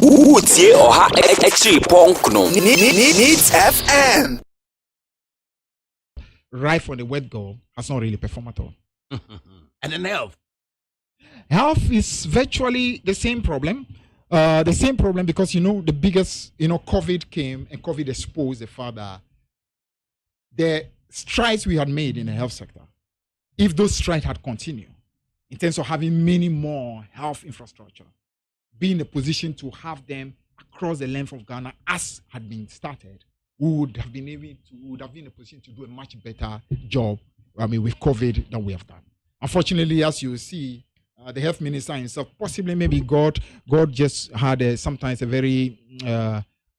Utie oha extra punk no. Needs FM. Right from the word go has not really performed at all. And then health. Health is virtually the same problem. The same problem because, the biggest, COVID came and COVID exposed the fact that the strides we had made in the health sector, if those strides had continued, in terms of having many more health infrastructure, be in a position to have them across the length of Ghana as had been started, we would have been in a position to do a much better job, with COVID than we have done. Unfortunately, as you see, the health minister himself, possibly maybe God just had sometimes a very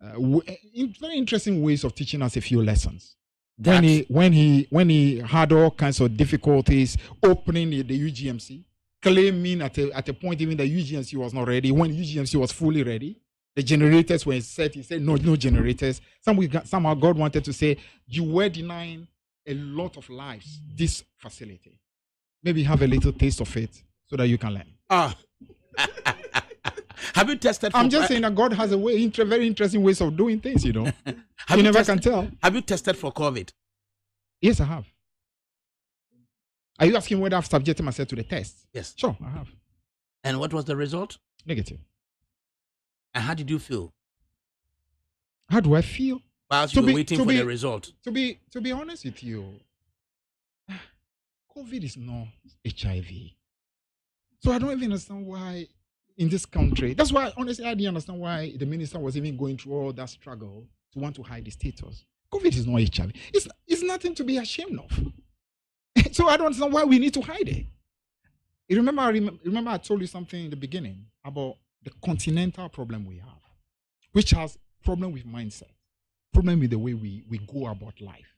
very interesting ways of teaching us a few lessons. When he had all kinds of difficulties opening the UGMC, claiming at a point even the UGMC was not ready. When UGMC was fully ready, the generators were set. He said no generators. Somehow God wanted to say you were denying a lot of lives this facility. Maybe have a little taste of it so that you can learn. Have you tested? I'm just saying that God has very interesting ways of doing things. You never can tell. Have you tested for COVID? Yes, I have. Are you asking whether I've subjected myself to the test? Yes. Sure, I have. And what was the result? Negative. And how did you feel? How do I feel? Whilst you were waiting for the result. To be honest with you, COVID is not HIV. So I don't even understand why in this country, that's why honestly I didn't understand why the minister was even going through all that struggle to want to hide the status. COVID is not HIV. It's nothing to be ashamed of. So I don't understand why we need to hide it. You remember I told you something in the beginning about the continental problem we have, which has problem with mindset, problem with the way we go about life.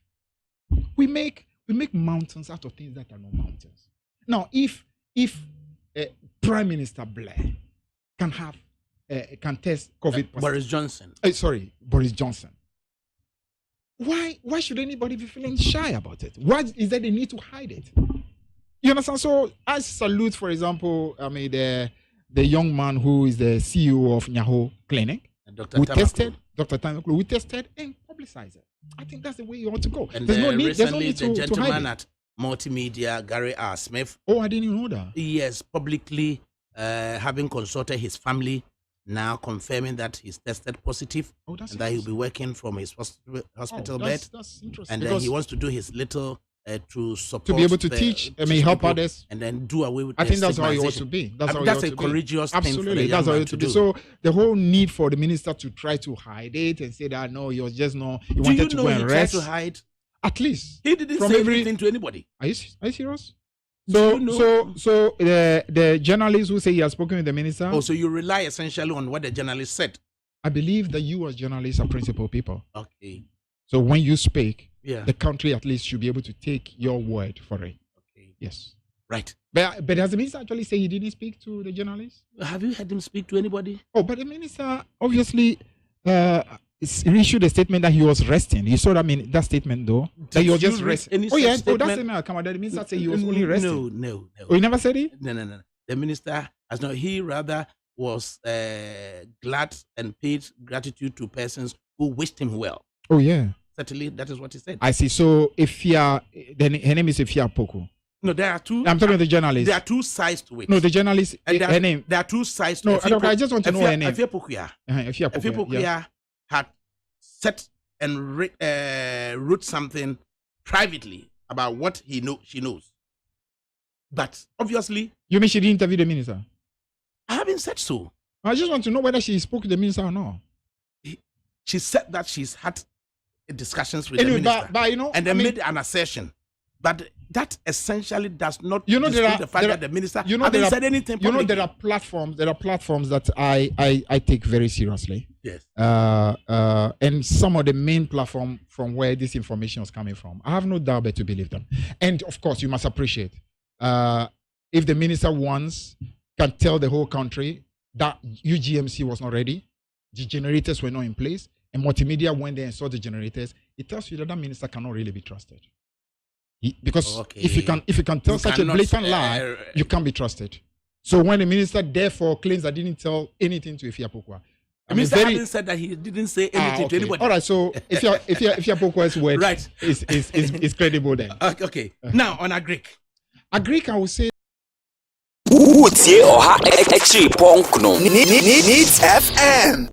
We make mountains out of things that are not mountains. Now, if Prime Minister Blair can test COVID positive. Boris Johnson. Boris Johnson. Why should anybody be feeling shy about it? Why is there the need to hide it? You understand? So I salute, for example, the young man who is the CEO of Nyaho Clinic. Dr. Tamakulu, we tested and publicized it. I think that's the way you want to go. And there's no need the to gentleman hide it. at Multimedia, Gary R. Smith. Oh, I didn't even know that. Yes, publicly having consulted his family, now confirming that he's tested positive and that he'll be working from his hospital bed. That's interesting. And then he wants to do his little to support. To be able to teach, help others. And then do away with I think that's how it ought to be. That's a courageous thing. Absolutely, that's how it ought to be. So the whole need for the minister to try to hide it and say that, no, he was just he wanted to go and rest. Tried to hide? At least. He didn't say anything to anybody. Are you serious? So the journalist who say he has spoken with the minister. Oh, so you rely essentially on what the journalist said. I believe that you as journalists are principal people. Okay. So when you speak, the country at least should be able to take your word for it. Okay. Yes. Right. But does the minister actually say he didn't speak to the journalist? Have you heard him speak to anybody? Oh, but the minister obviously issued a statement that he was resting. You saw that statement though? That he was just resting. Oh, yeah. Oh, that statement come out. The minister said he was only resting. No. Oh, he never said it? No. The minister has not. He rather was glad and paid gratitude to persons who wished him well. Oh, yeah. Certainly, that is what he said. I see. So, her name is Ifia Poku. No, there are two. I'm talking to the journalist. There are two sides to it. No, the journalist, her name. There are two sides to it. No, I just want to know her name. Ifia Pokuya. Ifia Pokuya had set and wrote something privately about what she knows. But obviously... You mean she didn't interview the minister? I haven't said so. I just want to know whether she spoke to the minister or not. She said that she's had discussions with the minister. And then made an assertion. But that essentially does not dispute the fact that the minister hasn't said anything publicly. There are platforms that I take very seriously. Yes. And some of the main platform from where this information is coming from, I have no doubt but to believe them. And of course, you must appreciate if the minister can tell the whole country that UGMC was not ready, the generators were not in place, and multimedia went there and saw the generators, it tells you that minister cannot really be trusted. Because if you can tell such a blatant lie, you can't be trusted. So when the minister therefore claims I didn't tell anything to Ifia Pokwa, The minister hadn't said that he didn't say anything to anybody. All right, so if your Poko's word right is credible then. Okay. Now on Agric, I will say. Needs FM.